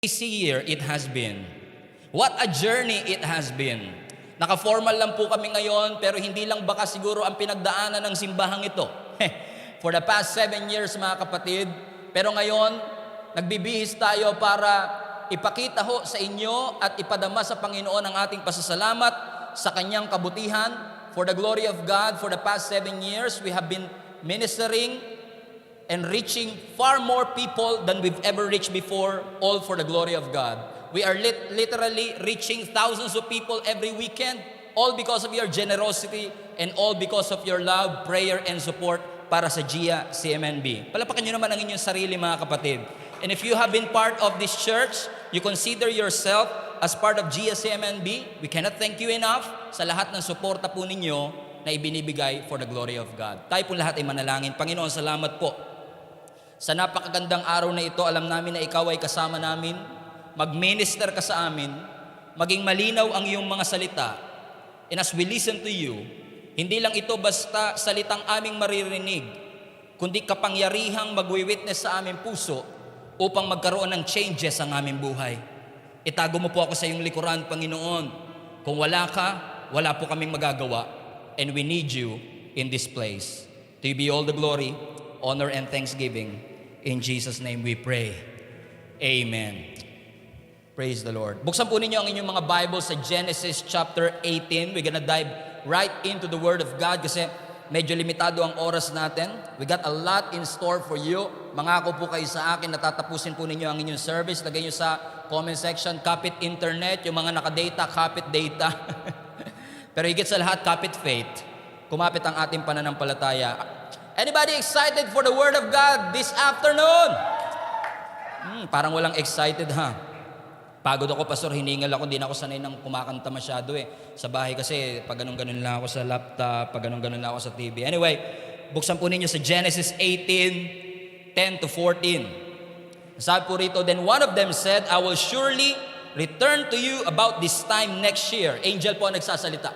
Busy year it has been. What a journey it has been. Naka-formal lang po kami ngayon, pero hindi lang baka siguro ang pinagdaanan ng simbahang ito. For the past 7 years mga kapatid, pero ngayon, nagbibihis tayo para ipakita ho sa inyo at ipadama sa Panginoon ang ating pasasalamat sa Kanyang kabutihan. For the glory of God, for the past 7 years, we have been ministering and reaching far more people than we've ever reached before, all for the glory of God. We are literally reaching thousands of people every weekend, all because of your generosity and all because of your love, prayer, and support para sa GIA CMNB. Palapakan nyo naman ang inyong sarili mga kapatid. And if you have been part of this church, you consider yourself as part of GIA CMNB, we cannot thank you enough sa lahat ng suporta po ninyo na ibinibigay for the glory of God. Tayo po lahat ay manalangin. Panginoon, salamat po sa napakagandang araw na ito. Alam namin na ikaw ay kasama namin, mag-minister ka sa amin, maging malinaw ang iyong mga salita. And as we listen to you, hindi lang ito basta salitang aming maririnig, kundi kapangyarihang magwi-witness sa aming puso upang magkaroon ng changes ang aming buhay. Itago mo po ako sa iyong likuran, Panginoon. Kung wala ka, wala po kaming magagawa. And we need you in this place. To you be all the glory, honor, and thanksgiving. In Jesus' name we pray. Amen. Praise the Lord. Buksan po ninyo ang inyong mga Bible sa Genesis chapter 18. We're gonna dive right into the Word of God kasi medyo limitado ang oras natin. We got a lot in store for you. Mangako po kayo sa akin, natatapusin po ninyo ang inyong service. Lagay nyo sa comment section, kapit internet. Yung mga nakadata, kapit data. Pero higit sa lahat, kapit faith. Kumapit ang ating pananampalataya. Anybody excited for the Word of God this afternoon? Parang walang excited ha. Pagod ako, Pastor, hiningal ako, hindi na ako sanay ng kumakanta masyado eh. Sa bahay kasi, pag ganun-ganun lang ako sa laptop, pag ganun-ganun lang ako sa TV. Anyway, buksan po ninyo sa Genesis 18, 10 to 14. Sabi po rito, then one of them said, I will surely return to you about this time next year. Angel po ang nagsasalita.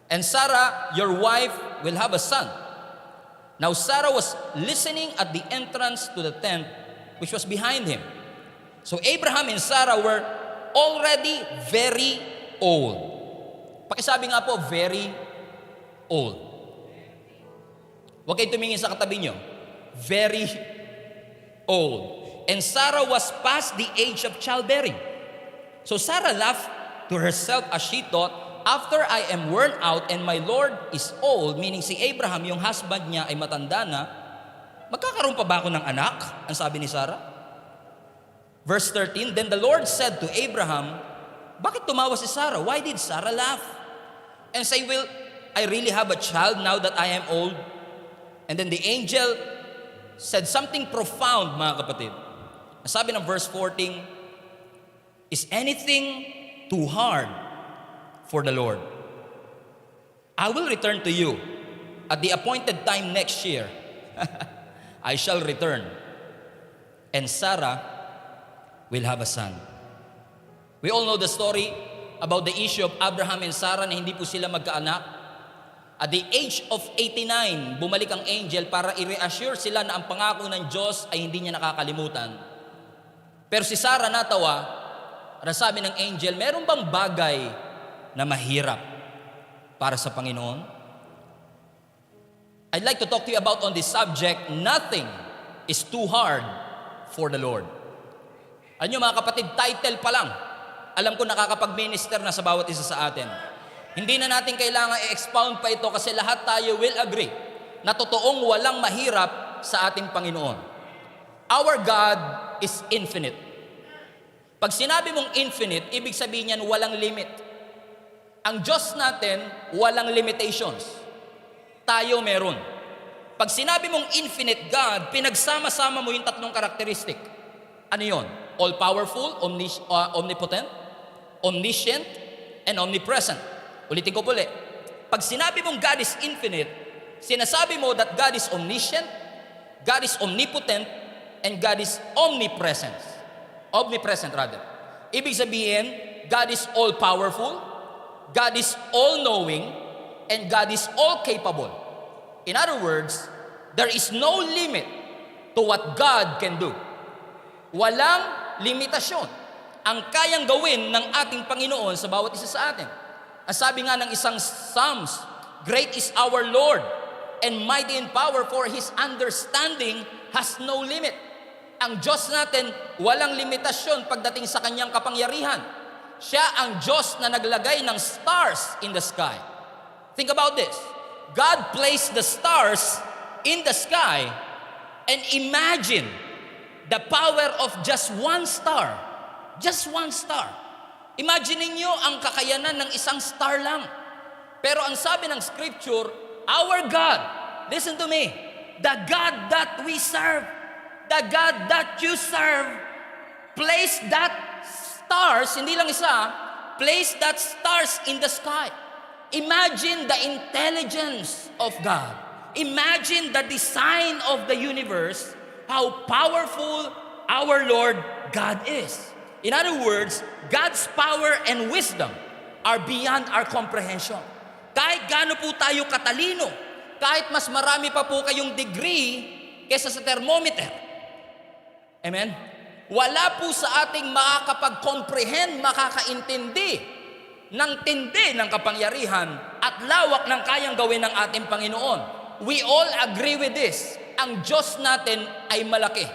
And Sarah, your wife, will have a son. Now Sarah was listening at the entrance to the tent which was behind him. So Abraham and Sarah were already very old. Pakisabi nga po, very old. Huwag kayo tumingin sa katabi nyo. Very old. And Sarah was past the age of childbearing. So Sarah laughed to herself as she thought, after I am worn out and my Lord is old, meaning si Abraham, yung husband niya ay matanda na, magkakaroon pa ba ako ng anak? Ang sabi ni Sarah. Verse 13, then the Lord said to Abraham, bakit tumawa si Sarah? Why did Sarah laugh? And say, will I really have a child now that I am old? And then the angel said something profound, mga kapatid. Ang sabi ng verse 14, is anything too hard for the Lord? I will return to you at the appointed time next year. I shall return. And Sarah will have a son. We all know the story about the issue of Abraham and Sarah na hindi po sila magkaanak. At the age of 89, bumalik ang angel para i-reassure sila na ang pangako ng Diyos ay hindi niya nakakalimutan. Pero si Sarah natawa, at sabi ng angel, meron bang bagay na mahirap para sa Panginoon? I'd like to talk to you about on this subject, nothing is too hard for the Lord. Alam nyo mga kapatid, title pa lang, alam ko nakakapag-minister na sa bawat isa sa atin. Hindi na natin kailangan i-expound pa ito kasi lahat tayo will agree na totoong walang mahirap sa ating Panginoon. Our God is infinite. Pag sinabi mong infinite, ibig sabihin niyan walang limit. Ang Diyos natin, walang limitations. Tayo meron. Pag sinabi mong infinite God, pinagsama-sama mo yung tatlong karakteristik. Ano yun? All-powerful, omnipotent, omniscient, and omnipresent. Ulitin ko po ulit. Pag sinabi mong God is infinite, sinasabi mo that God is omniscient, God is omnipotent, and God is omnipresent. Omnipresent rather. Ibig sabihin, God is all-powerful, God is all-knowing, and God is all-capable. In other words, there is no limit to what God can do. Walang limitasyon ang kayang gawin ng ating Panginoon sa bawat isa sa atin. Ang sabi nga ng isang Psalms, "Great is our Lord, and mighty in power, for His understanding has no limit." Ang Diyos natin, walang limitasyon pagdating sa Kanyang kapangyarihan. Siya ang Diyos na naglagay ng stars in the sky. Think about this. God placed the stars in the sky, and imagine the power of just one star. Just one star. Imagine niyo ang kakayanan ng isang star lang. Pero ang sabi ng Scripture, our God, listen to me, the God that we serve, the God that you serve, place that stars, hindi lang isa, place that stars in the sky. Imagine the intelligence of God. Imagine the design of the universe, how powerful our Lord God is. In other words, God's power and wisdom are beyond our comprehension. Kahit gaano po tayo katalino, kahit mas marami pa po kayong degree kesa sa thermometer. Amen? Wala po sa ating makakapag-comprehend, makakaintindi ng tindi ng kapangyarihan at lawak ng kayang gawin ng ating Panginoon. We all agree with this. Ang Diyos natin ay malaki.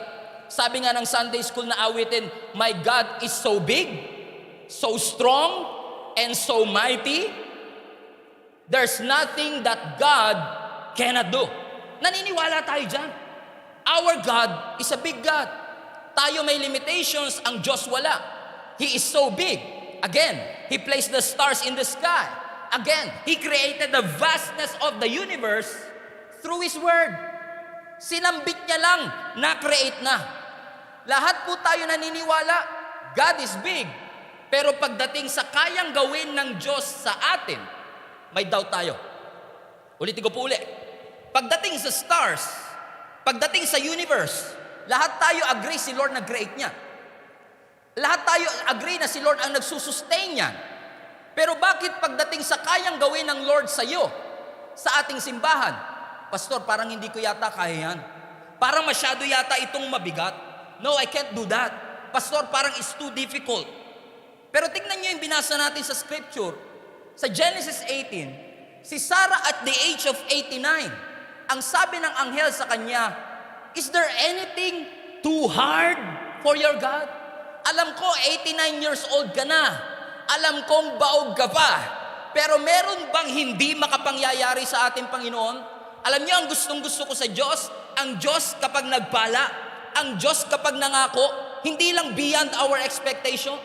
Sabi nga ng Sunday school na awitin, "My God is so big, so strong, and so mighty. There's nothing that God cannot do." Naniniwala tayo dyan. Our God is a big God. Tayo may limitations, ang Diyos wala. He is so big. Again, He placed the stars in the sky. Again, He created the vastness of the universe through His Word. Sinambit niya lang, na-create na. Lahat po tayo naniniwala, God is big. Pero pagdating sa kayang gawin ng Diyos sa atin, may doubt tayo. Ulitin ko po uli. Pagdating sa stars, pagdating sa universe, lahat tayo agree si Lord nag-create niya. Lahat tayo agree na si Lord ang nagsusustain niyan. Pero bakit pagdating sa kayang gawin ng Lord sa iyo, sa ating simbahan, "Pastor, parang hindi ko yata kaya yan. Parang masyado yata itong mabigat. No, I can't do that. Pastor, parang it's too difficult." Pero tingnan niyo yung binasa natin sa Scripture. Sa Genesis 18, si Sarah at the age of 89, ang sabi ng anghel sa kanya, "Is there anything too hard for your God?" Alam ko, 89 years old ka na. Alam kong baog ka pa. Pero meron bang hindi makapangyayari sa ating Panginoon? Alam niyo, ang gustong-gusto ko sa Diyos, ang Diyos kapag nagpala, ang Diyos kapag nangako, hindi lang beyond our expectation.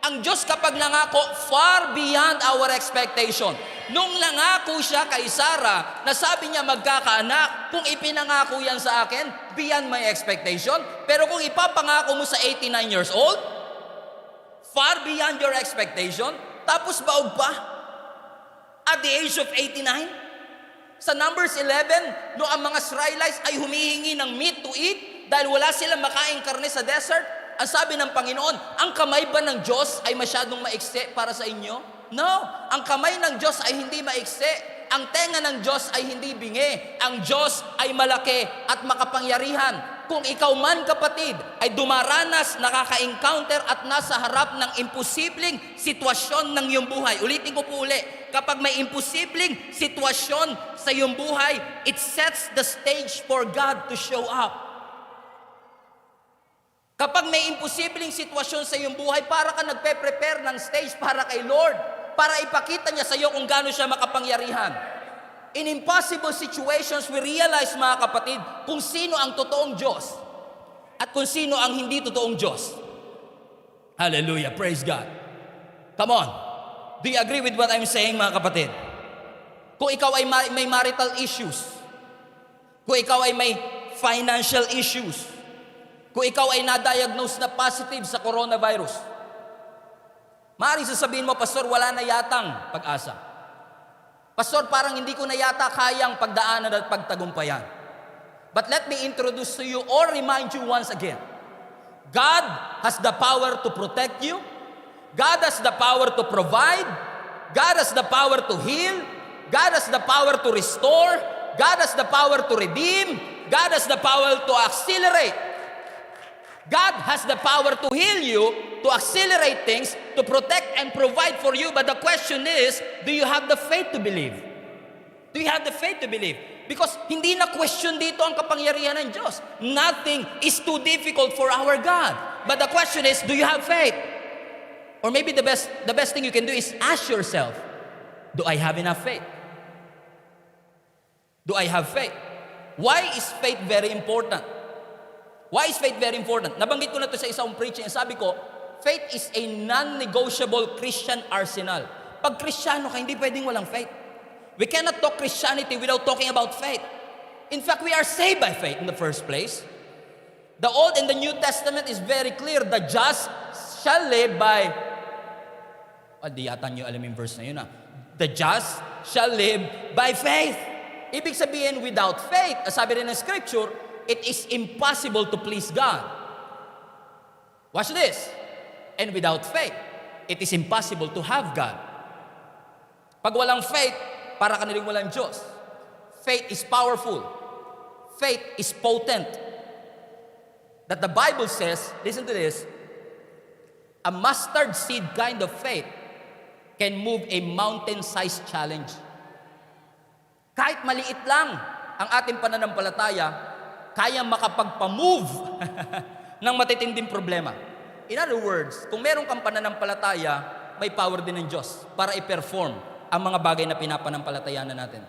Ang Diyos kapag nangako, far beyond our expectation. Nung nangako siya kay Sarah, na sabi niya magkakaanak, kung ipinangako yan sa akin, beyond my expectation. Pero kung ipapangako mo sa 89 years old, far beyond your expectation, tapos baog pa, at the age of 89, sa Numbers 11, no ang mga Israelites ay humihingi ng meat to eat dahil wala silang makaing karne sa desert, ang sabi ng Panginoon, ang kamay ba ng Diyos ay masyadong maikse para sa inyo? No, ang kamay ng Diyos ay hindi maikse. Ang tenga ng Diyos ay hindi bingi. Ang Diyos ay malaki at makapangyarihan. Kung ikaw man, kapatid, ay dumaranas, nakaka-encounter at nasa harap ng imposibleng sitwasyon ng iyong buhay. Ulitin ko po uli, kapag may imposibleng sitwasyon sa iyong buhay, it sets the stage for God to show up. Kapag may imposibleng sitwasyon sa iyong buhay, para ka nagpe-prepare ng stage para kay Lord, para ipakita niya sa iyo kung gaano siya makapangyarihan. In impossible situations, we realize, mga kapatid, kung sino ang totoong Diyos at kung sino ang hindi totoong Diyos. Hallelujah, praise God. Come on, do you agree with what I'm saying, mga kapatid? Kung ikaw ay may marital issues, kung ikaw ay may financial issues, kung ikaw ay na-diagnose na positive sa coronavirus, maaaring sasabihin mo, "Pastor, wala na yatang pag-asa. Pastor, parang hindi ko na yata kayang pagdaanan at pagtagumpayan." But let me introduce to you or remind you once again, God has the power to protect you. God has the power to provide. God has the power to heal. God has the power to restore. God has the power to redeem. God has the power to accelerate. God has the power to heal you, to accelerate things, to protect and provide for you. But the question is, do you have the faith to believe? Do you have the faith to believe? Because hindi na question dito ang kapangyarihan ng Diyos. Nothing is too difficult for our God. But the question is, do you have faith? Or maybe the best thing you can do is ask yourself, do I have enough faith? Do I have faith? Why is faith very important? Why is faith very important? Nabanggit ko na to sa isang preaching. Sabi ko, faith is a non-negotiable Christian arsenal. Pag Kristiyano ka, hindi pwedeng walang faith. We cannot talk Christianity without talking about faith. In fact, we are saved by faith in the first place. The Old and the New Testament is very clear. The just shall live by... di yata nyo alam yung verse na yun. The just shall live by faith. Ibig sabihin, without faith, sabi rin ng Scripture, it is impossible to please God. Watch this. And without faith, it is impossible to have God. Pag walang faith, para ka nilang walang Diyos. Faith is powerful. Faith is potent. That the Bible says, listen to this, a mustard seed kind of faith can move a mountain-sized challenge. Kahit maliit lang ang ating pananampalataya, kaya makapagpamove ng matitinding problema. In other words, kung meron kang pananampalataya, may power din ng Diyos para i-perform ang mga bagay na pinapanampalatayanan natin.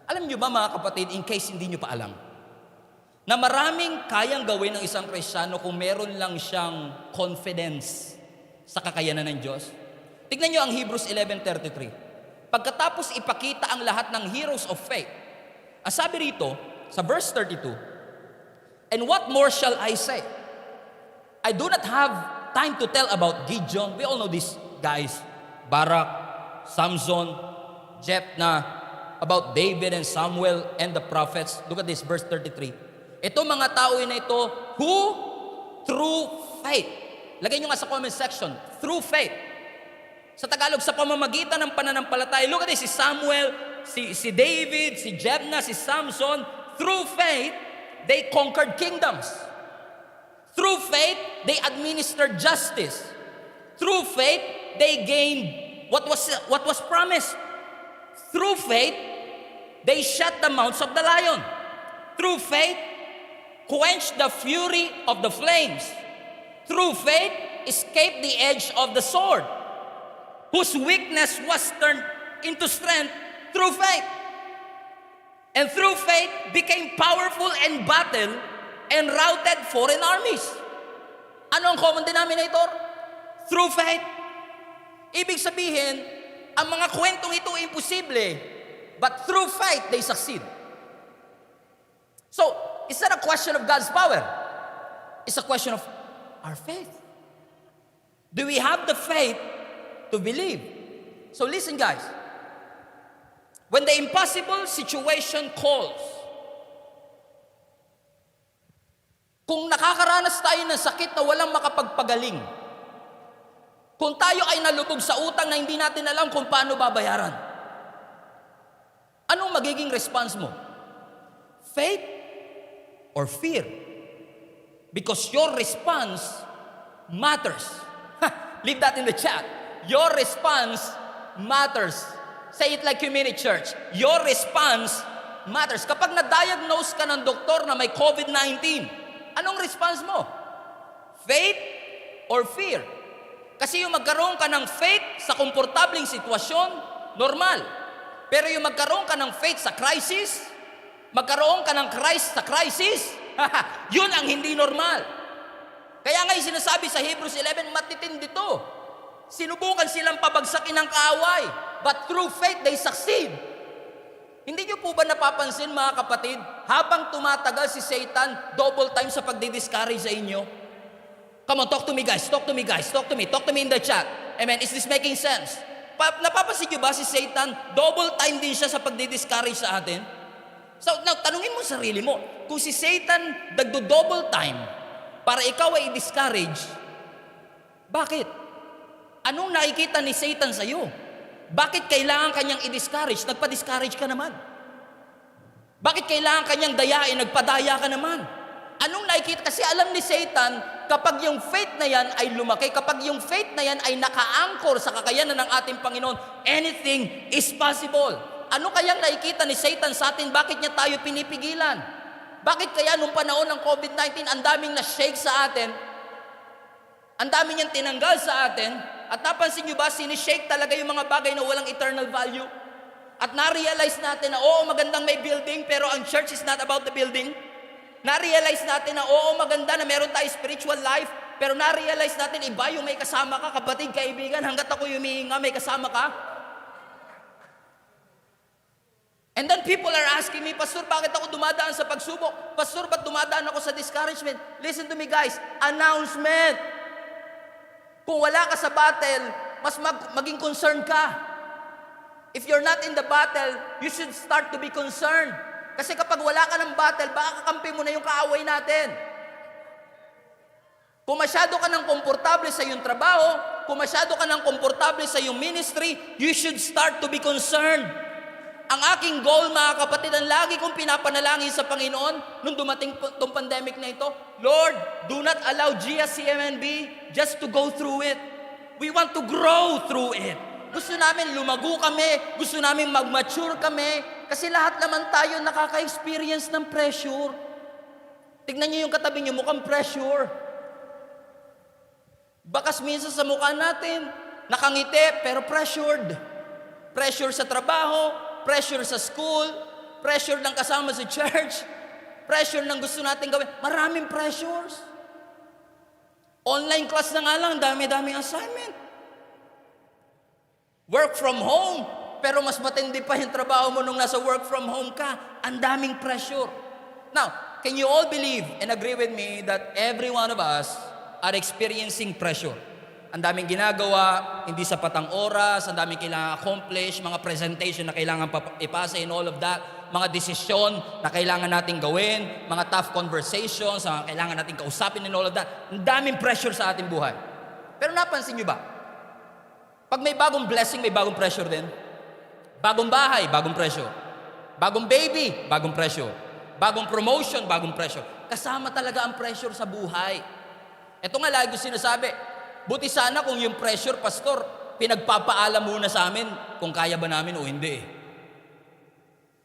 Alam niyo ba mga kapatid, in case hindi niyo pa alam, na maraming kayang gawin ng isang Kristiyano kung meron lang siyang confidence sa kakayanan ng Diyos? Tignan niyo ang Hebrews 11:33. Pagkatapos ipakita ang lahat ng heroes of faith, ang sabi rito, sa verse 32, and what more shall I say? I do not have time to tell about Gideon. We all know these guys. Barak, Samson, Jephthah, about David and Samuel and the prophets. Look at this, verse 33. Ito mga tao na ito, who through faith. Lagay nyo nga sa comment section, through faith. Sa Tagalog, sa pamamagitan ng pananampalataya. Look at this, si Samuel, si David, si Jephthah, si Samson. Through faith, they conquered kingdoms. Through faith, they administered justice. Through faith, they gained what was promised. Through faith, they shut the mouths of the lion. Through faith, quenched the fury of the flames. Through faith, escaped the edge of the sword, whose weakness was turned into strength through faith. And through faith, became powerful in battle and routed foreign armies. Ano ang common denominator? Through faith. Ibig sabihin, ang mga kwentong ito imposible, but through faith, they succeed. So, it's not a question of God's power. It's a question of our faith. Do we have the faith to believe? So listen guys, when the impossible situation calls, kung nakakaranas tayo ng sakit na walang makapagpagaling, kung tayo ay nalubog sa utang na hindi natin alam kung paano babayaran, anong magiging response mo? Faith or fear? Because your response matters. Leave that in the chat. Your response matters. Say it like Community Church. Your response matters. Kapag na-diagnose ka ng doktor na may COVID-19, anong response mo? Faith or fear? Kasi yung magkaroon ka ng faith sa komportabling sitwasyon, normal. Pero yung magkaroon ka ng faith sa crisis, magkaroon ka ng Christ sa crisis, yun ang hindi normal. Kaya nga yung sinasabi sa Hebrews 11, matitindi to. Sinubukan silang pabagsakin ng kaaway, but through faith they succeed. Hindi nyo po ba napapansin mga kapatid, habang tumatagal si Satan, double time sa pagdi-discourage sa inyo? Come on, talk to me guys, talk to me guys, talk to me in the chat. Amen, is this making sense? Napapansin nyo ba si Satan, double time din siya sa pagdi-discourage sa atin? So, now, tanungin mo sarili mo, kung si Satan nagdo-double time para ikaw ay i-discourage, bakit? Anong nakikita ni Satan sa'yo? Bakit kailangan kanyang i-discourage? Nagpa-discourage ka naman. Bakit kailangan kanyang dayain? Nagpadaya ka naman. Anong nakikita? Kasi alam ni Satan, kapag yung faith na yan ay lumaki, kapag yung faith na yan ay naka-anchor sa kakayanan ng ating Panginoon, anything is possible. Ano kayang nakikita ni Satan sa atin? Bakit niya tayo pinipigilan? Bakit kaya nung panahon ng COVID-19, ang daming na-shake sa atin, ang dami niyang tinanggal sa atin, at napansin niyo ba, sinishake talaga yung mga bagay na walang eternal value? At na-realize natin na oo, magandang may building, pero ang church is not about the building. Na-realize natin na oo, maganda na meron tayo spiritual life, pero na-realize natin iba yung may kasama ka, kapatid, kaibigan, hanggat ako humihinga, may kasama ka. And then people are asking me, Pastor, bakit ako dumadaan sa pagsubok? Pastor, ba't dumadaan ako sa discouragement? Listen to me guys, announcement. Kung wala ka sa battle, mas maging concerned ka. If you're not in the battle, you should start to be concerned. Kasi kapag wala ka ng battle, baka kakampi mo na yung kaaway natin. Kung masyado ka ng komportable sa iyong trabaho, kung masyado ka ng komportable sa iyong ministry, you should start to be concerned. Ang aking goal, mga kapatid, ang lagi kong pinapanalangin sa Panginoon nung dumating itong pandemic na ito, Lord, do not allow GSCMNB just to go through it. We want to grow through it. Gusto namin lumago kami, gusto namin mag-mature kami, kasi lahat naman tayo nakaka-experience ng pressure. Tignan niyo yung katabi niyo, mukhang pressure. Bakas minsan sa mukha natin, nakangiti pero pressured. Pressure sa trabaho, pressure sa school, pressure ng kasama sa church, pressure ng gusto natin gawin. Maraming pressures. Online class na nga lang, dami-daming assignment. Work from home, pero mas matindi pa yung trabaho mo nung nasa work from home ka. Ang daming pressure. Now, can you all believe and agree with me that every one of us are experiencing pressure? Ang daming ginagawa, hindi sapat ang oras, ang daming kailangan accomplish, mga presentation na kailangan ipasa in all of that, mga desisyon na kailangan natin gawin, mga tough conversations na kailangan natin kausapin in all of that. Ang daming pressure sa ating buhay. Pero napansin nyo ba? Pag may bagong blessing, may bagong pressure din. Bagong bahay, bagong pressure. Bagong baby, bagong pressure. Bagong promotion, bagong pressure. Kasama talaga ang pressure sa buhay. Ito nga lagi ko sinasabi, buti sana kung yung pressure, Pastor, pinagpapaalam muna sa amin kung kaya ba namin o hindi.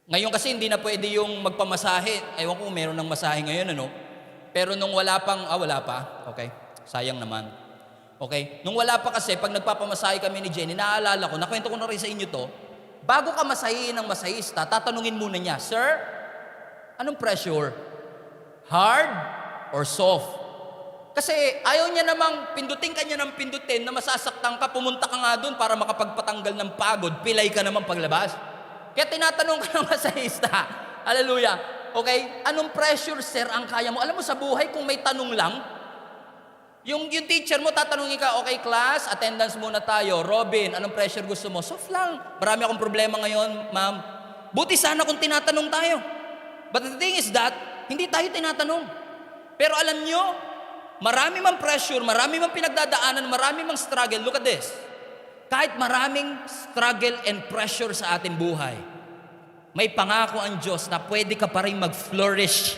Ngayon kasi hindi na pwede yung magpamasahe. Ewan ko kung meron ng masahe ngayon, ano? Pero nung wala pa, okay, sayang naman. Okay? Nung wala pa kasi, pag nagpapamasahe kami ni Jenny, naaalala ko, nakwento ko na rin sa inyo to, bago ka masahihin ng masahista, tatanungin muna niya, Sir, anong pressure? Hard or soft? Kasi ayaw niya namang pindutin ka niya ng pindutin na masasaktan ka, pumunta ka nga doon para makapagpatanggal ng pagod, pilay ka naman paglabas. Kaya tinatanong ka ng masahista, hallelujah, okay, anong pressure, sir, ang kaya mo? Alam mo sa buhay, kung may tanong lang, yung teacher mo, tatanungin ka, okay class, attendance muna tayo. Robin, anong pressure gusto mo? Soft lang. Marami akong problema ngayon, ma'am. Buti sana kung tinatanong tayo. But the thing is that, hindi tayo tinatanong. Pero alam nyo, marami mang pressure, marami mang pinagdadaanan, marami mang struggle. Look at this. Kahit maraming struggle and pressure sa ating buhay, may pangako ang Diyos na pwede ka pa rin mag-flourish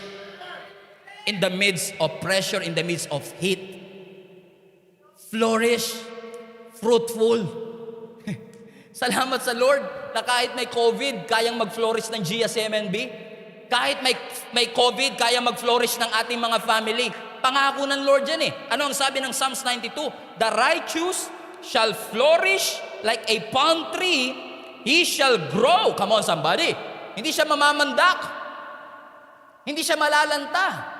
in the midst of pressure, in the midst of heat. Flourish, fruitful. Salamat sa Lord na kahit may COVID, kayang mag-flourish ng GSMNB. Kahit may COVID, kayang mag-flourish ng ating mga family. Pangako ng Lord yan eh. Ano ang sabi ng Psalms 92? The righteous shall flourish like a palm tree. He shall grow. Come on somebody. Hindi siya mamamandak. Hindi siya malalanta.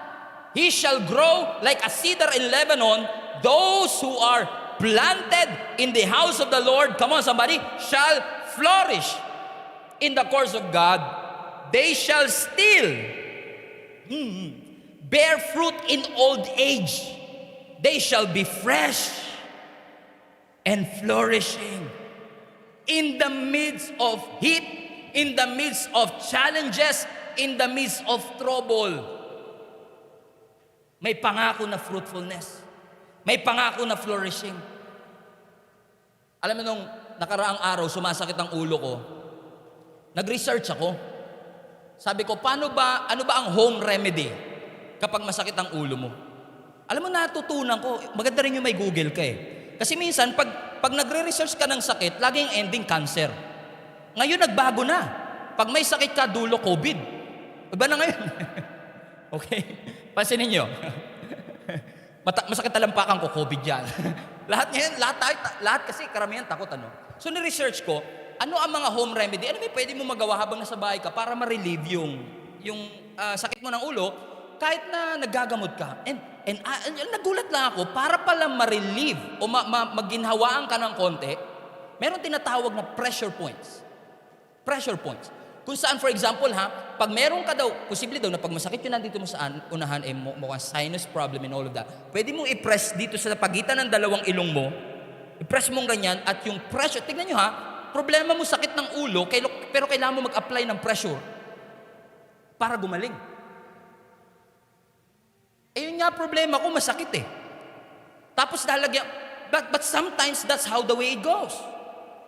He shall grow like a cedar in Lebanon. Those who are planted in the house of the Lord, come on somebody, shall flourish in the course of God. They shall still bear fruit in old age. They shall be fresh and flourishing in the midst of heat, in the midst of challenges, in the midst of trouble. May pangako na fruitfulness. May pangako na flourishing. Alam mo, nung nakaraang araw, sumasakit ang ulo ko. Nag-research ako. Sabi ko, ano ba ang home remedy? kapag masakit ang ulo mo. Alam mo, natutunan ko, maganda rin yung may Google ka eh. Kasi minsan, pag nagre-research ka ng sakit, laging ending cancer. Ngayon, nagbago na. Pag may sakit ka, dulo, COVID. Iba na ngayon. Okay? Pansinin nyo. Masakit talampakan ko, COVID yan. lahat ngayon, lahat kasi karamihan takot, ano? So, ni-research ko, ano ang mga home remedy? Ano may pwede mo magawa habang nasa bahay ka para ma-relieve yung sakit mo ng ulo kahit na naggagamot ka. And nagulat lang ako, para pala ma-relieve o maginhawaan ka ng konti, meron tinatawag na pressure points. Pressure points. Kung saan, for example, pag meron ka daw, posible daw na pag masakit yun nandito mo sa unahan, mukhang sinus problem and all of that, pwede mong i-press dito sa pagitan ng dalawang ilong mo, i-press mong ganyan, at yung pressure, tignan nyo problema mo sakit ng ulo, pero kailangan mo mag-apply ng pressure para gumaling. Yun nga problema ko, masakit eh. Tapos lalagyan, but sometimes that's how the way it goes.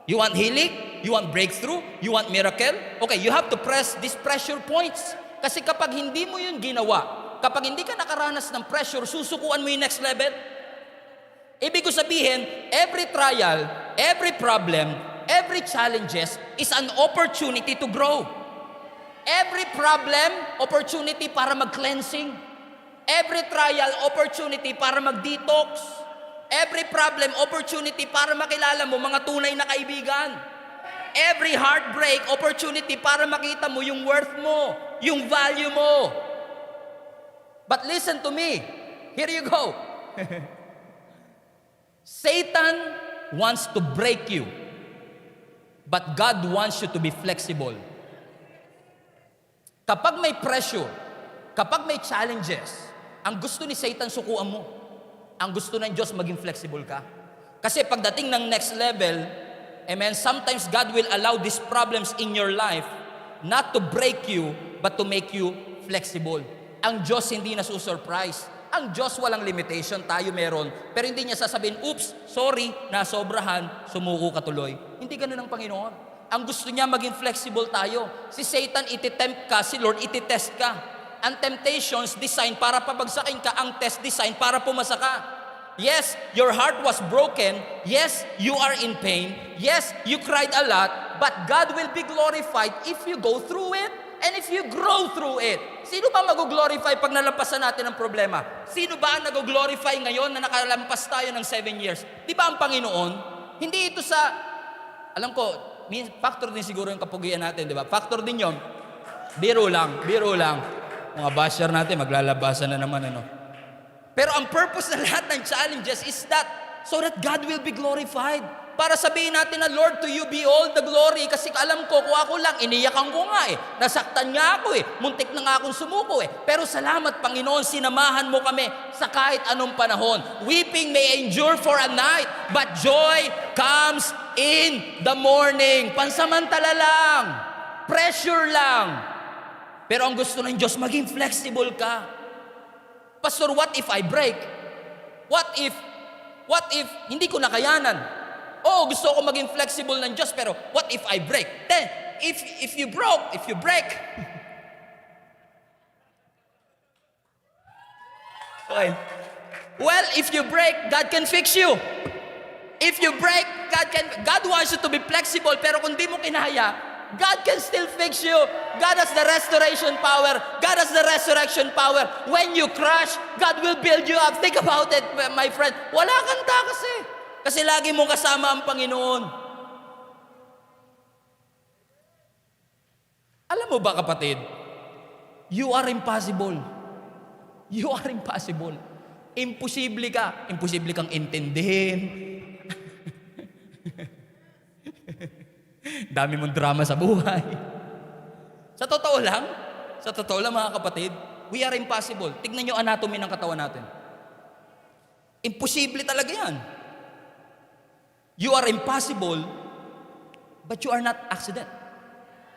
You want healing? You want breakthrough? You want miracle? Okay, you have to press these pressure points. Kasi kapag hindi mo yun ginawa, kapag hindi ka nakaranas ng pressure, susukuan mo yung next level. Ibig ko sabihin, every trial, every problem, every challenges is an opportunity to grow. Every problem, opportunity para mag-cleansing. Every trial, opportunity para mag-detox. Every problem, opportunity para makilala mo mga tunay na kaibigan. Every heartbreak, opportunity para makita mo yung worth mo, yung value mo. But listen to me. Here you go. Satan wants to break you, but God wants you to be flexible. Kapag may pressure, kapag may challenges, ang gusto ni Satan sukuan mo. Ang gusto ng Diyos maging flexible ka. Kasi pagdating ng next level, amen, sometimes God will allow these problems in your life not to break you, but to make you flexible. Ang Diyos hindi nasusurprise. Ang Diyos walang limitation, tayo meron. Pero hindi niya sasabihin, oops, sorry, nasobrahan, sumuko ka tuloy. Hindi ganun ang Panginoon. Ang gusto niya maging flexible tayo. Si Satan ititempt ka, si Lord ititest ka. Ang temptations designed para pabagsakin ka, ang test designed para pumasa ka. Yes, your heart was broken. Yes, you are in pain. Yes, you cried a lot. But God will be glorified if you go through it and if you grow through it. Sino ba mag-glorify pag nalampasan natin ang problema? Sino ba ang nag-glorify ngayon na nakalampas tayo ng 7 years? Di ba ang Panginoon? Hindi ito sa, alam ko, factor din siguro yung kapugian natin, di ba? Factor din yun. Biro lang, biro lang. Mga basher natin, maglalabasan na naman, ano. Pero ang purpose ng lahat ng challenges is that, so that God will be glorified. Para sabihin natin na, Lord, to you be all the glory. Kasi alam ko, kung ako lang, iniyakan ko nga eh. Nasaktan nga ako eh. Muntik na nga akong sumuko eh. Pero salamat, Panginoon, sinamahan mo kami sa kahit anong panahon. Weeping may endure for a night, but joy comes in the morning. Pansamantala lang. Pressure lang. Pero ang gusto ng Diyos, maging flexible ka. Pastor, what if I break? What if hindi ko nakayanan? Oo, gusto ko maging flexible ng Diyos, pero what if I break? Then, if you break, okay. Well, if you break, God can fix you. If you break, God wants you to be flexible, pero kung di mo kinaya, God can still fix you. God has the restoration power. God has the resurrection power. When you crash, God will build you up. Think about it, my friend. Wala kang takas eh. Kasi lagi mong kasama ang Panginoon. Alam mo ba, kapatid? You are impossible. You are impossible. Imposible ka. Imposible kang intindihin. Dami mong drama sa buhay. Sa totoo lang mga kapatid, we are impossible. Tignan nyo anatomy ng katawan natin. Imposible talaga yan. You are impossible, but you are not accident.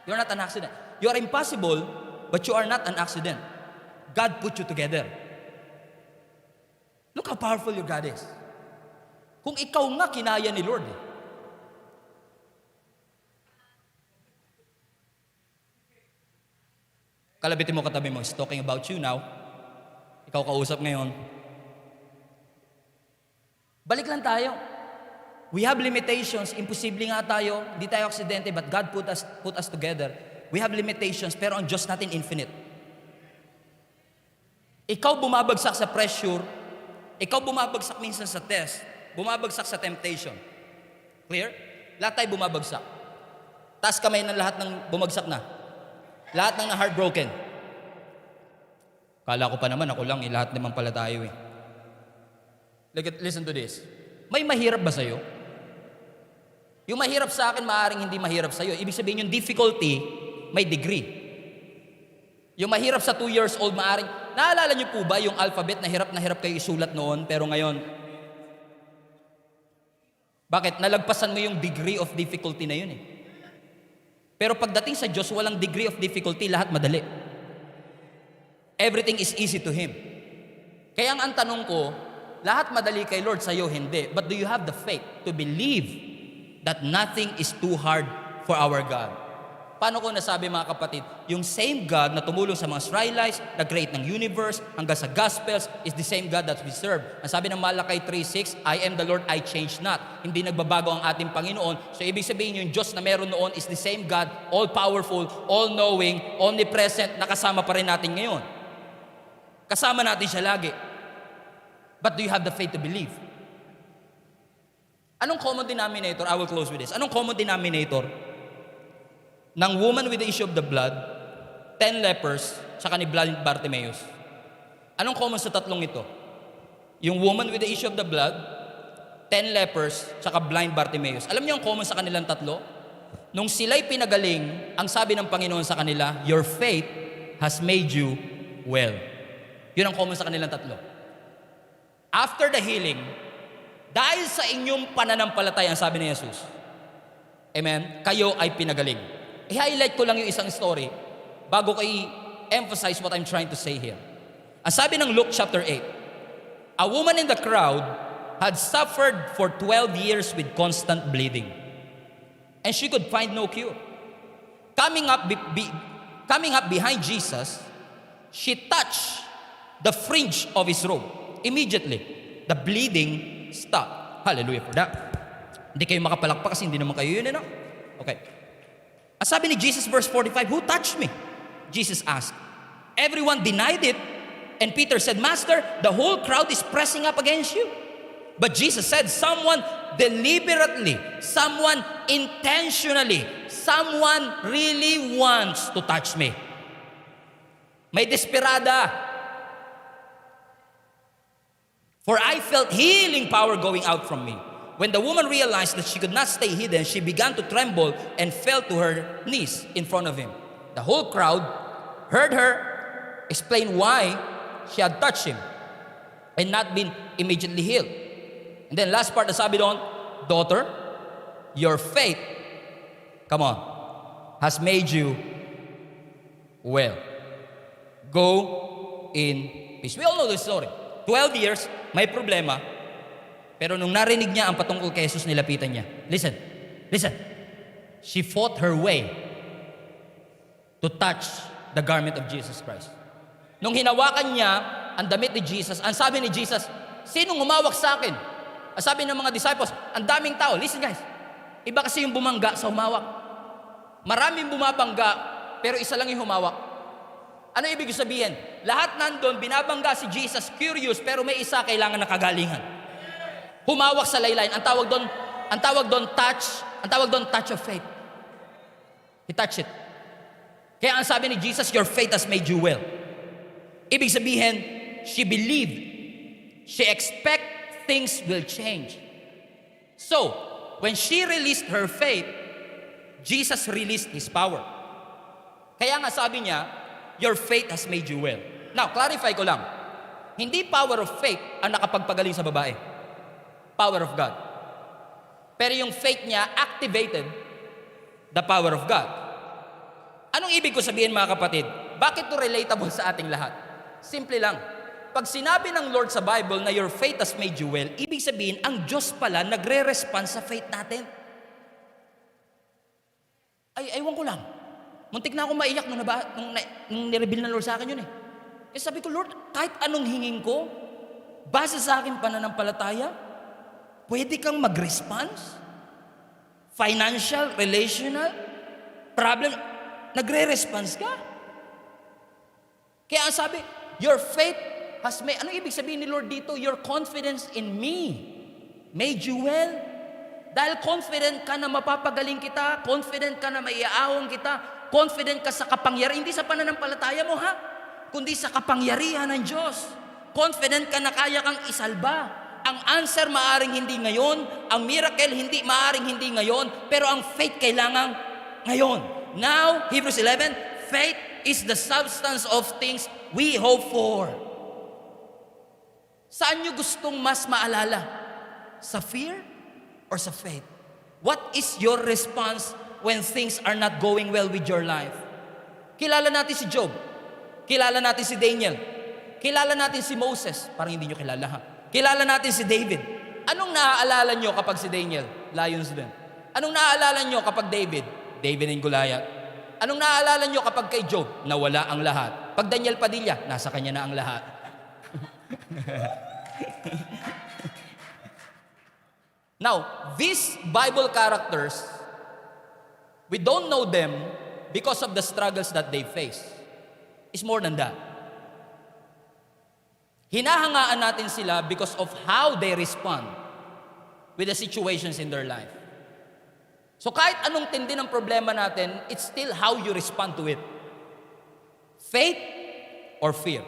You are not an accident. You are impossible, but you are not an accident. God put you together. Look how powerful your God is. Kung ikaw nga kinaya ni Lord eh. Kalabitin mo katabi mo, he's talking about you now. Ikaw kausap ngayon. Balik lang tayo. We have limitations. Imposible nga tayo. Hindi tayo aksidente, but God put us together. We have limitations, pero ang Diyos natin infinite. Ikaw bumabagsak sa pressure. Ikaw bumabagsak minsan sa test. Bumabagsak sa temptation. Clear? Lahat tayo bumabagsak. Taas kamay ng lahat ng bumagsak na. Lahat ng na-heartbroken. Kala ko pa naman, ako lang, lahat naman pala tayo eh. Listen to this. May mahirap ba sa'yo? Yung mahirap sa akin, maaaring hindi mahirap sa'yo. Ibig sabihin yung difficulty, may degree. Yung mahirap sa 2 years old, maaaring, naalala niyo po ba yung alphabet na hirap kayo isulat noon, pero ngayon, bakit? Nalagpasan mo yung degree of difficulty na yun eh. Pero pagdating sa Diyos, walang degree of difficulty, lahat madali. Everything is easy to Him. Kaya ang tanong ko, lahat madali kay Lord, sa'yo hindi. But do you have the faith to believe that nothing is too hard for our God? Paano ko nasabi mga kapatid, yung same God na tumulong sa mga Israelites, nag-create ng universe, hanggang sa Gospels, is the same God that we serve. Ang sabi ng Malakay 3:6, I am the Lord, I change not. Hindi nagbabago ang ating Panginoon. So ibig sabihin yung Diyos na meron noon is the same God, all-powerful, all-knowing, omnipresent, nakasama pa rin natin ngayon. Kasama natin siya lagi. But do you have the faith to believe? Anong common denominator? I will close with this. Anong common denominator ng woman with the issue of the blood, 10 lepers, saka ni blind Bartimaeus? Anong common sa tatlong ito? Yung woman with the issue of the blood, 10 lepers, saka blind Bartimaeus. Alam niyo ang common sa kanilang tatlo? Nung sila'y pinagaling, ang sabi ng Panginoon sa kanila, your faith has made you well. Yun ang common sa kanilang tatlo. After the healing, dahil sa inyong pananampalataya, ang sabi ni Jesus, amen, kayo ay pinagaling. I-highlight ko lang yung isang story bago ko i-emphasize what I'm trying to say here. Ang sabi ng Luke chapter 8, a woman in the crowd had suffered for 12 years with constant bleeding, and she could find no cure. Coming up behind Jesus, she touched the fringe of His robe. Immediately, the bleeding stopped. Hallelujah for that. Hindi kayo makapalakpak kasi hindi naman kayo yun, no? Okay. Ang sabi ni Jesus, verse 45, who touched me? Jesus asked. Everyone denied it. And Peter said, Master, the whole crowd is pressing up against you. But Jesus said, someone deliberately, someone intentionally, someone really wants to touch me. May desperada. For I felt healing power going out from me. When the woman realized that she could not stay hidden, she began to tremble and fell to her knees in front of him. The whole crowd heard her explain why she had touched him and not been immediately healed. And then last part, sabi doon, daughter, your faith, come on, has made you well. Go in peace. We all know this story. 12 years, may problema, pero nung narinig niya ang patungkol kay Jesus, nilapitan niya. Listen. She fought her way to touch the garment of Jesus Christ. Nung hinawakan niya ang damit ni Jesus, ang sabi ni Jesus, sinong humawak sa akin? Ang sabi ng mga disciples, ang daming tao. Listen guys, iba kasi yung bumangga sa humawak. Maraming bumabangga, pero isa lang yung humawak. Ano ibig sabihin? Lahat nandun, binabangga si Jesus, curious, pero may isa kailangan na kagalingan. Humawak sa laylayin. Ang tawag doon touch of faith. He touched it. Kaya ang sabi ni Jesus, your faith has made you well. Ibig sabihin, she believed. She expect things will change. So, when she released her faith, Jesus released His power. Kaya nga sabi niya, your faith has made you well. Now, clarify ko lang. Hindi power of faith ang nakapagpagaling sa babae. Power of God. Pero yung faith niya activated the power of God. Anong ibig ko sabihin mga kapatid? Bakit to relatable sa ating lahat? Simple lang. Pag sinabi ng Lord sa Bible na your faith has made you well, ibig sabihin ang Diyos pala nagre-respond sa faith natin. Ay, ewan ko lang. Muntik na ako maiyak nung nireveal ng Lord sa akin yun eh. Eh sabi ko, Lord, kahit anong hingin ko, base sa aking pananampalataya, pwede kang mag-response? Financial, relational, problem, nagre-response ka? Kaya ang sabi, your faith has made, ano ibig sabihin ni Lord dito? Your confidence in me made you well. Dahil confident ka na mapapagaling kita, confident ka na maiaawang kita, confident ka sa kapangyarihan, hindi sa pananampalataya mo ha, kundi sa kapangyarihan ng Diyos. Confident ka na kaya kang isalba. Ang answer maaring hindi ngayon, ang miracle maaring hindi ngayon, pero ang faith kailangan ngayon. Now, Hebrews 11, faith is the substance of things we hope for. Saan nyo gustong mas maalala? Sa fear or sa faith? What is your response when things are not going well with your life? Kilala natin si Job. Kilala natin si Daniel. Kilala natin si Moses. Parang hindi nyo kilala ha. Kilala natin si David. Anong naaalala nyo kapag si Daniel? Lions din. Anong naaalala nyo kapag David? David and Goliath. Anong naaalala nyo kapag kay Job? Nawala ang lahat. Pag Daniel Padilla, nasa kanya na ang lahat. Now, these Bible characters, we don't know them because of the struggles that they face. It's more than that. Hinahangaan natin sila because of how they respond with the situations in their life. So kahit anong tindi ng problema natin, it's still how you respond to it. Faith or fear.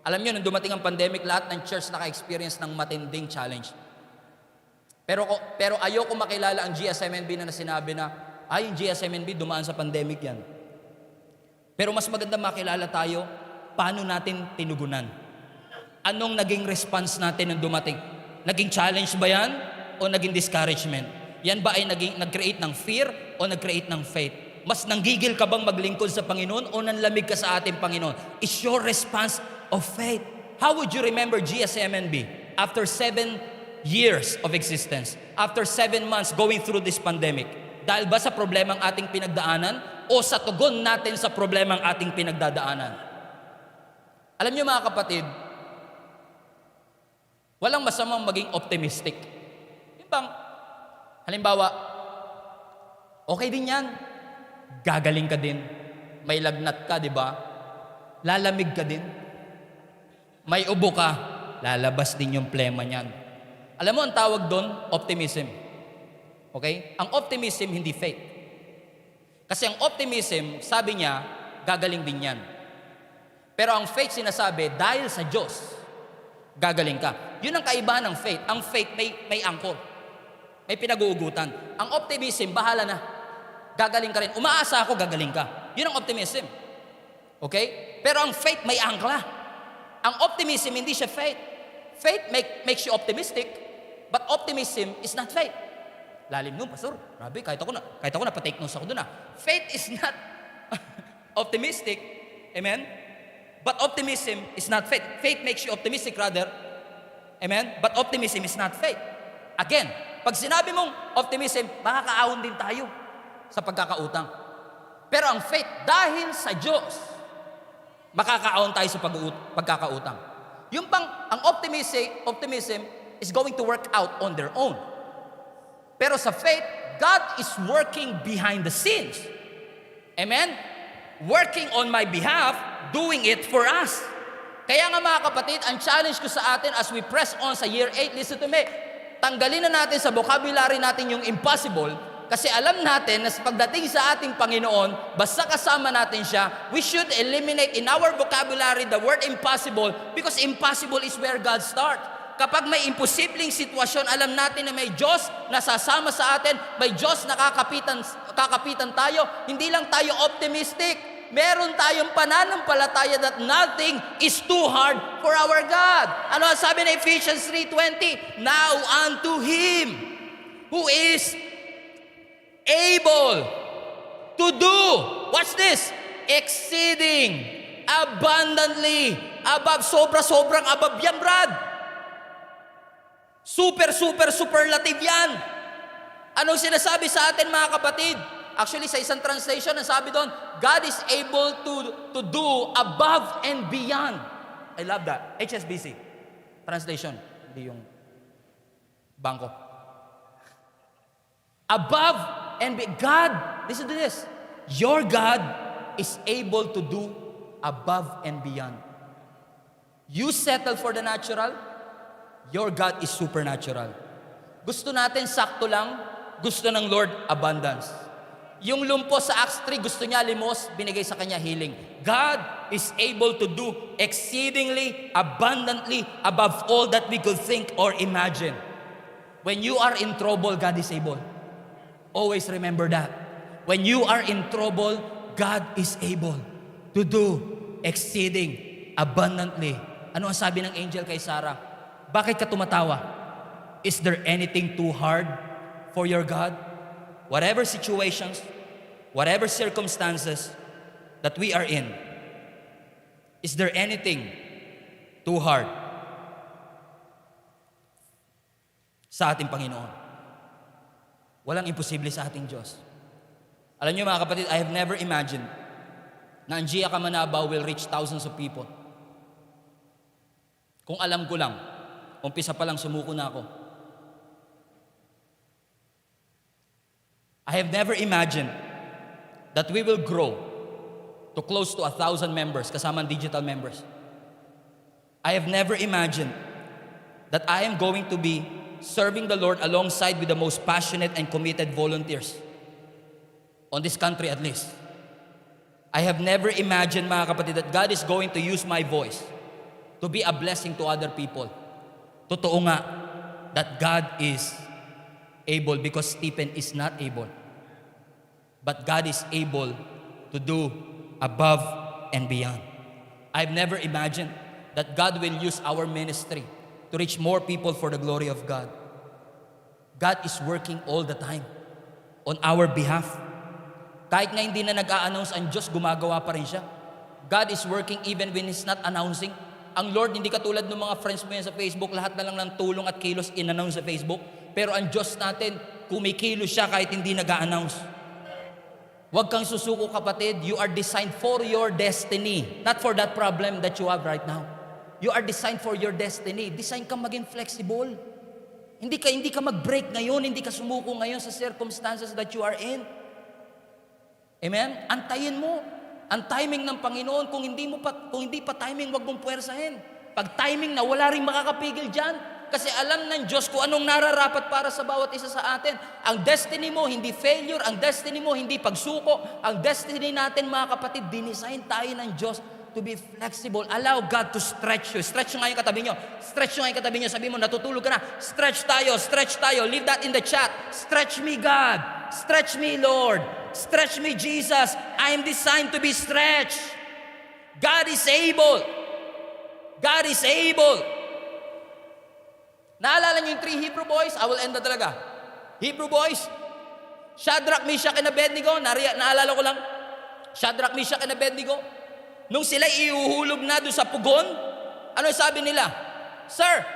Alam niyo, nung dumating ang pandemic, lahat ng church naka-experience ng matinding challenge. Pero ayoko makilala ang GSMNB na sinabi na, yung GSMNB dumaan sa pandemic yan. Pero mas maganda makilala tayo, paano natin tinugunan. Anong naging response natin nung dumating? Naging challenge ba yan? O naging discouragement? Yan ba ay nag-create ng fear o nag-create ng faith? Mas nanggigil ka bang maglingkod sa Panginoon o nanlamig ka sa ating Panginoon? It's your response of faith. How would you remember GSMNB after 7 years of existence? After 7 months going through this pandemic? Dahil ba sa problemang ating pinagdaanan o sa tugon natin sa problemang ating pinagdadaanan? Alam niyo mga kapatid, walang masamang maging optimistic. Yung bang, halimbawa, okay din yan. Gagaling ka din. May lagnat ka, di ba? Lalamig ka din. May ubo ka. Lalabas din yung plema niyan. Alam mo, ang tawag doon, optimism. Okay? Ang optimism, hindi faith. Kasi ang optimism, sabi niya, gagaling din yan. Pero ang faith sinasabi, dahil sa Diyos, gagaling ka. Yun ang kaibahan ng faith. Ang faith may angkor. May pinag-uugutan. Ang optimism, bahala na. Gagaling ka rin. Umaasa ako, gagaling ka. Yun ang optimism. Okay? Pero ang faith may angkla. Ang optimism, hindi siya faith. Faith makes you optimistic, but optimism is not faith. Lalim nun, Pastor. Grabe, kahit ako na, pa-take notes ako dun Faith is not optimistic. Amen? But optimism is not faith. Faith makes you optimistic rather. Amen? But optimism is not faith. Again, pag sinabi mong optimism, makakaahon din tayo sa pagkakautang. Pero ang faith, dahil sa Diyos, makakaahon tayo sa pagkakautang. Yung pang, ang optimism is going to work out on their own. Pero sa faith, God is working behind the scenes. Amen? Working on my behalf, doing it for us. Kaya nga mga kapatid, ang challenge ko sa atin as we press on sa year 8, listen to me, tanggalin na natin sa vocabulary natin yung impossible, kasi alam natin na pagdating sa ating Panginoon, basta kasama natin siya, we should eliminate in our vocabulary the word impossible, because impossible is where God starts. Kapag may imposibleng sitwasyon, alam natin na may Diyos na sasama sa atin, may Diyos na kakapitan tayo, hindi lang tayo optimistic, meron tayong pananampalataya that nothing is too hard for our God. Ano ang sabi ng Ephesians 3:20? Now unto Him who is able to do, watch this, exceeding, abundantly, above, sobrang above yan, Brad. Superlative yan. Anong sinasabi sa atin mga kapatid? Actually, sa isang translation, ang sabi doon, God is able to do above and beyond. I love that. HSBC. Translation. Hindi yung bangko. Above and beyond. God, listen to this. Your God is able to do above and beyond. You settle for the natural, your God is supernatural. Gusto natin sakto lang, gusto ng Lord abundance. Yung lumpo sa Acts 3, gusto niya limos, binigay sa kanya healing. God is able to do exceedingly, abundantly, above all that we could think or imagine. When you are in trouble, God is able. Always remember that. When you are in trouble, God is able to do exceeding, abundantly. Ano ang sabi ng angel kay Sarah? Bakit ka tumatawa? Is there anything too hard for your God? Whatever situations, whatever circumstances that we are in, is there anything too hard sa ating Panginoon? Walang imposible sa ating Diyos. Alam niyo mga kapatid, I have never imagined na ang Gia Kamanaba will reach thousands of people. Kung alam ko lang, umpisa pa lang sumuko na ako. I have never imagined that we will grow to close to 1,000 members, kasama ang digital members. I have never imagined that I am going to be serving the Lord alongside with the most passionate and committed volunteers on this country at least. I have never imagined, mga kapatid, that God is going to use my voice to be a blessing to other people. Totoo nga that God is able because Stephen is not able. But God is able to do above and beyond. I've never imagined that God will use our ministry to reach more people for the glory of God. God is working all the time on our behalf. Kahit nga hindi na nag-a-announce ang Diyos, gumagawa pa rin siya. God is working even when He's not announcing. Ang Lord, hindi katulad ng mga friends mo yan sa Facebook, lahat na lang ng tulong at kilos in-announce sa Facebook. Pero ang Diyos natin, kumikilos siya kahit hindi nag-a-announce. Huwag kang susuko, kapatid. You are designed for your destiny, not for that problem that you have right now. You are designed for your destiny. Design kang maging flexible. Hindi ka mag-break ngayon, hindi ka sumuko ngayon sa circumstances that you are in. Amen? Antayin mo. Ang timing ng Panginoon, kung hindi pa timing, wag mong puwersahin. Pag timing na, wala ring makakapigil dyan. Kasi alam ng Diyos kung anong nararapat para sa bawat isa sa atin. Ang destiny mo, hindi failure. Ang destiny mo, hindi pagsuko. Ang destiny natin, mga kapatid, dinisign tayo ng Diyos to be flexible. Allow God to stretch you. Stretch nyo nga yung katabi nyo. Stretch nyo nga yung katabi nyo. Sabi mo, natutulog ka na. Stretch tayo, stretch tayo. Leave that in the chat. Stretch me, God. Stretch me, Lord. Stretch me, Jesus. I am designed to be stretched. God is able. God is able. Naalala niyo yung 3 Hebrew boys? I will end na talaga. Hebrew boys, Shadrach, Meshach, and Abednego. Naalala ko lang. Shadrach, Meshach, and Abednego. Nung sila iuhulog na doon sa pugon, ano sabi nila? Sir,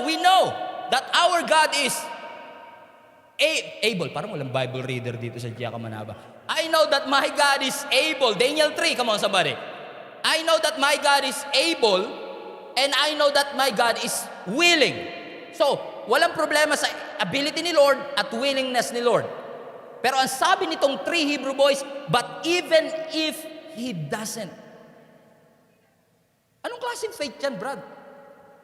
we know that our God is able. Parang walang Bible reader dito sa Gia Kamanaba. I know that my God is able. Daniel 3, come on somebody. I know that my God is able and I know that my God is willing. So, walang problema sa ability ni Lord at willingness ni Lord. Pero ang sabi nitong 3 Hebrew boys, but even if He doesn't. Anong klaseng faith yan, Brad?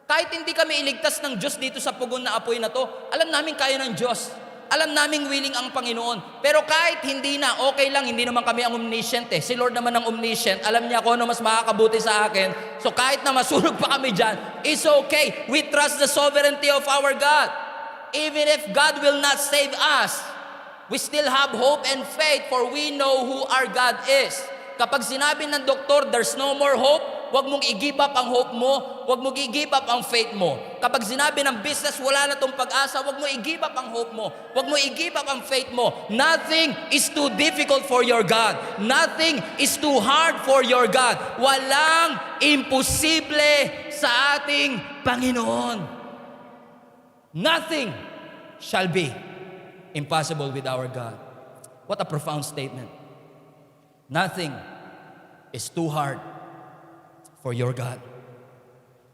Kahit hindi kami iligtas ng Diyos dito sa pugon na apoy na to, alam namin kaya ng Diyos. Alam namin willing ang Panginoon. Pero kahit hindi na, okay lang, hindi naman kami ang omniscient eh. Si Lord naman ang omniscient. Alam niya kung ano mas makakabuti sa akin. So kahit na masunog pa kami dyan, it's okay. We trust the sovereignty of our God. Even if God will not save us, we still have hope and faith for we know who our God is. Kapag sinabi ng doktor, there's no more hope, huwag mong i-give up ang hope mo, huwag mong i-give up ang faith mo. Kapag sinabi ng business, wala na tong pag-asa, huwag mo i-give up ang hope mo, huwag mo i-give up ang faith mo. Nothing is too difficult for your God. Nothing is too hard for your God. Walang imposible sa ating Panginoon. Nothing shall be impossible with our God. What a profound statement. Nothing is too hard for your God.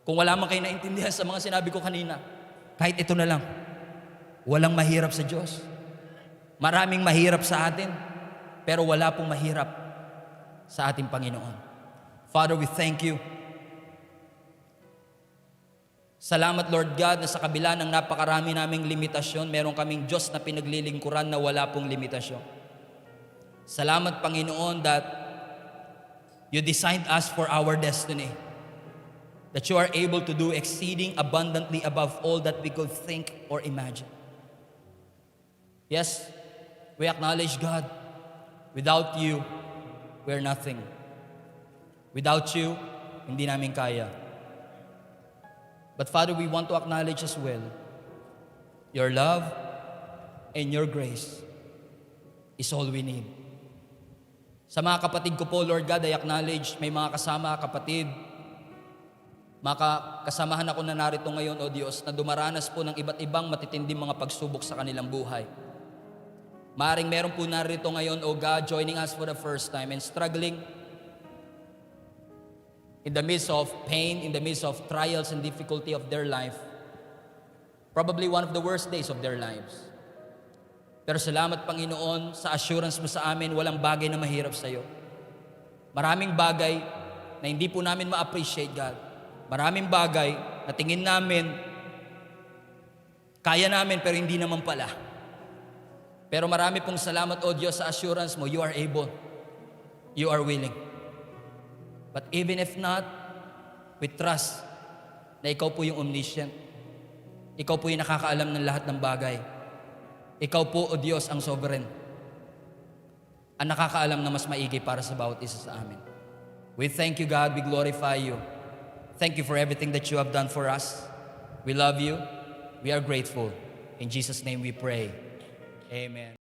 Kung wala man kayo naintindihan sa mga sinabi ko kanina, kahit ito na lang, walang mahirap sa Diyos. Maraming mahirap sa atin, pero wala pong mahirap sa ating Panginoon. Father, we thank you. Salamat, Lord God, na sa kabila ng napakarami naming limitasyon, meron kaming Diyos na pinaglilingkuran na wala pong limitasyon. Salamat, Panginoon, that you designed us for our destiny. That you are able to do exceeding abundantly above all that we could think or imagine. Yes, we acknowledge, God, without you, we're nothing. Without you, hindi namin kaya. But Father, we want to acknowledge as well your love and your grace is all we need. Sa mga kapatid ko po, Lord God, I acknowledge may mga kasama, kapatid, kasamahan ako na narito ngayon, O Diyos, na dumaranas po ng iba't ibang matitinding mga pagsubok sa kanilang buhay. Maaring meron po narito ngayon, O God, joining us for the first time and struggling in the midst of pain, in the midst of trials and difficulty of their life. Probably one of the worst days of their lives. Pero salamat, Panginoon, sa assurance mo sa amin, walang bagay na mahirap sa iyo. Maraming bagay na hindi po namin ma-appreciate, God. Maraming bagay na tingin namin, kaya namin pero hindi naman pala. Pero marami pong salamat, O Diyos, sa assurance mo, you are able, you are willing. But even if not, we trust na ikaw po yung omniscient. Ikaw po yung nakakaalam ng lahat ng bagay. Ikaw po, O Diyos, ang sovereign. Ang nakakaalam na mas maigi para sa bawat isa sa amin. We thank you, God. We glorify you. Thank you for everything that you have done for us. We love you. We are grateful. In Jesus' name we pray. Amen.